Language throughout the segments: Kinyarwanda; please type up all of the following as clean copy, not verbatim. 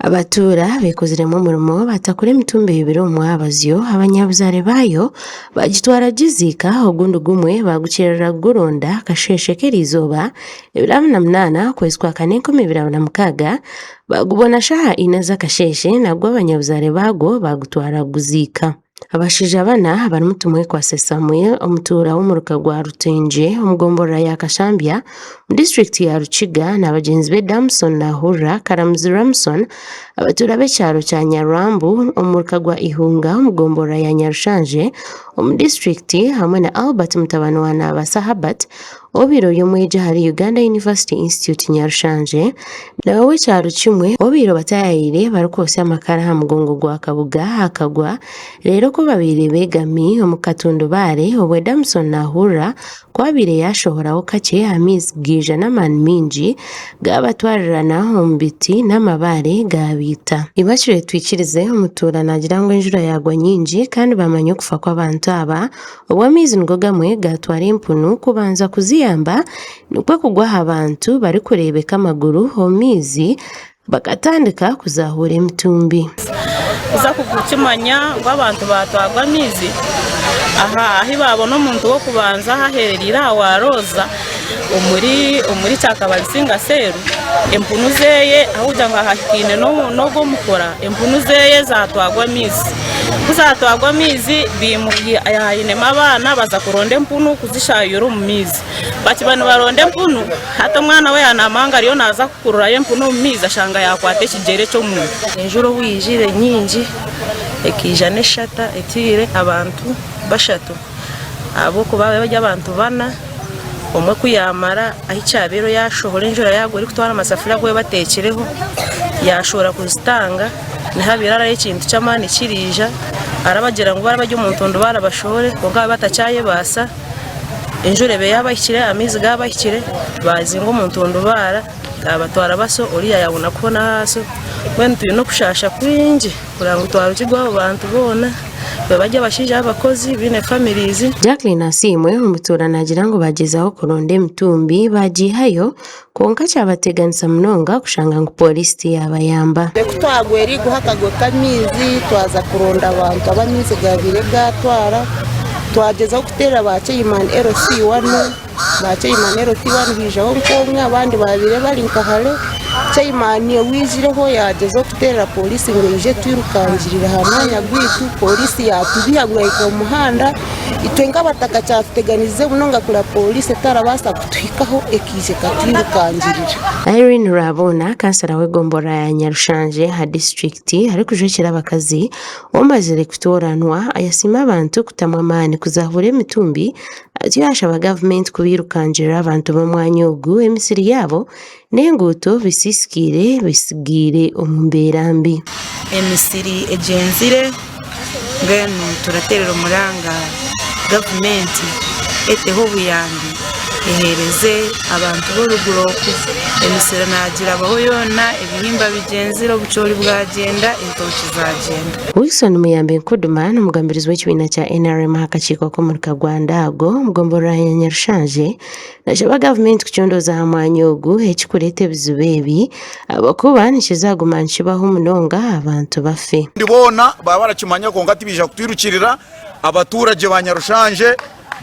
Abatura bekoziremu umurimo batakura emitumba ibiri omwabazyo abanyabuzare bayo bagitwara giziika ogundi gumwe bagukyerera guronda kasheshe k'eriizooba 28 kwezi kwa kane 2026 bagubona shaha 4 z'akasheshe nabwo abanyabuzare bago bagutwara guziika. Abashaija bana barimu tumwe kwase Samuel omutuura w'omuruka gwa Rutenje omugomborora ya Kashambya mu district ya Rukiga n'abagenzi be Damson Nahura Karamuzi Ramson abatura b'ekyaro kya Nyarambu omuruka gwa Ihunga omugomborora ya Nyarushanje omu district hamwe na Albert mutabani wa Nabasahabat obiro yomweja hari Uganda University Institute Nyarushanje nawe w'ekyaro kimwe obiro batayire barikose amakara ha mugongo gwa Kabuga akagwa rero ko babiri begami omukatundubare obwe Damson Nahura kwabire yashohoraho kake amizi bwija n'amani mingi gabatwarirana omu biti n'amabare gabita ibakire twikirize omutura nagira ngo enjura yagwa nyingi kandi bamanye okufa kw'abantu aba obwo amizi ngo gamwe gatwara empunu kubanza kuziyamba nikwo kugwaho abantu bari kurebeka amaguru omizi bakatandika kuzahura emitumbi uza kugukimanya ngo abantu batwagwa amizi ahi babona omuntu wo kubanza hahererira waroza omuri cyakabasinga seru empunu zeye ahuja ngo ahakine nogo mukora empunu zeye zatwagwa amizi kuzatwagwa amizi bimugiye ayine abana baza kuronda empunu kuzishayura mu mizi bakibana baronda empunu hata mwana we yanamanga ariyo naza kukurura empunu mu mizi ashanga yakwate kigere cyo mu enjuro wijire nyingi ekija neshata etire abantu bashatu abo kuba bajya abantu bana omwe kuyamara ahicyabero yashohora enjura yago ari kutwara amasafuriya gwe batekereho yashobora kuzitanga nihabirara ikintu cy'amani kirija arabagira ngo barabajya umuntu ndo barabashore ngo batacyaye basa enjure be yabakire amizi gabakire bazi ngo umuntu ndo bara abatwara baso uriya yabona kubona haso wentu no kushasha kwingi kurango twarukigwa abantu bona bajya bashije abakozi bine families. Jacqueline Asimwe umutura nagira ngo bagezaho kuronda emitumbi bagihayo konka cyabateganisa munonga kushanga ngo polisi yabayamba twagweri guhakagwe kamizi twaza kuronda abantu abamizi gabire gatwara twagezaho kutera bakeyimana LC1 bakeyimana LC1 bijaho nkomwe abandi babire bari nkahale cyayimani wizireho yagezaho kutera polisi ngo ije twirukangirira hamanya gwitu polisi yatubihangayika mu muhanda itwenga bataka cyateganize munonga kula polisi tarabasa kutwikaho ekije katwirukangirira. Irene Rabona kansara w'egombora ya Nyarushanje ha district ari kujekera abakazi omazire kutoranwa ayasima abantu kutamwamani kuzahura emitumbi atiyasha aba government kubirukangirira abantu bamwanya ogu emisiri yabo nenguto bisiskire bisigire omumberambi emisiri ejenzire ngeno turaterera umuranga government eteho buyambi ehereze abantu b'uruguroku emisira nagira abaho yona ibihimba bigenzira obucori bwagenda intoki zagenda. Wilson Muyambe Nkudumana omugambirizi w'ekibiina kya NRM akakiiko k'omuruka gwa Ndago omugomborora ya Nyarushanje nashaba government kukyondoza ha mwanya ogu ekikureta ebizibu ebi abakuba nikizaguma nikibaho munonga abantu bafe ndibona baba barakimanya konga tibija kutwirukirira abaturage ba Nyarushanje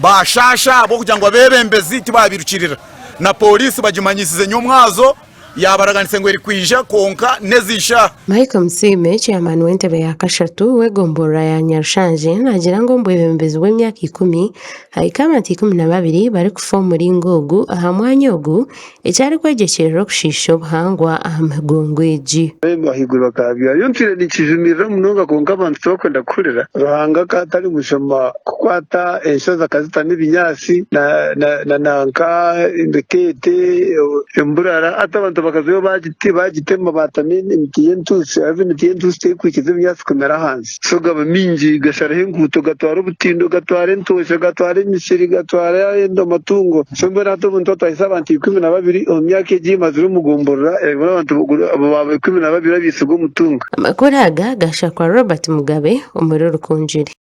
bashasha abo kugira ngo abebembezi tibabirukirira na polisi bagimanyisize nyomwazo yabaraganise ngo eri kwija konka nezisha. Michael Msime chairman w'entebe ya kashatu w'egombora ya Nyarushanje nagira ngo mbwebembezi w'emyaka 10 haikamati 12 bari kufa muri ngogu aha mwanya ogu ecyari kwegekera kushisha obuhangwa aha migongo eji bahigura bakabya yontire nikijumira munonga konka abantu tokwenda kurera ruhanga katari mushoma kukwata enshoza kazita n'ibinyasi na nanka indekete emburara atabantu bakaziyo bagitema batamene imitiyentusi ave imitiyentusi tekwikiza imyasi kumera hanze so gaba mingi gasharaho inguto gatwara ubutindo gatwara entoshe gatwara imisiri gatwara endo matungo so mbona hato umuntu twahise abantu 12 mu myaka egimaze rumugomborora abantu abo 12 bisugo mutungo amakuru aga gashakwa Robert Mugabe umuriro kunjiri.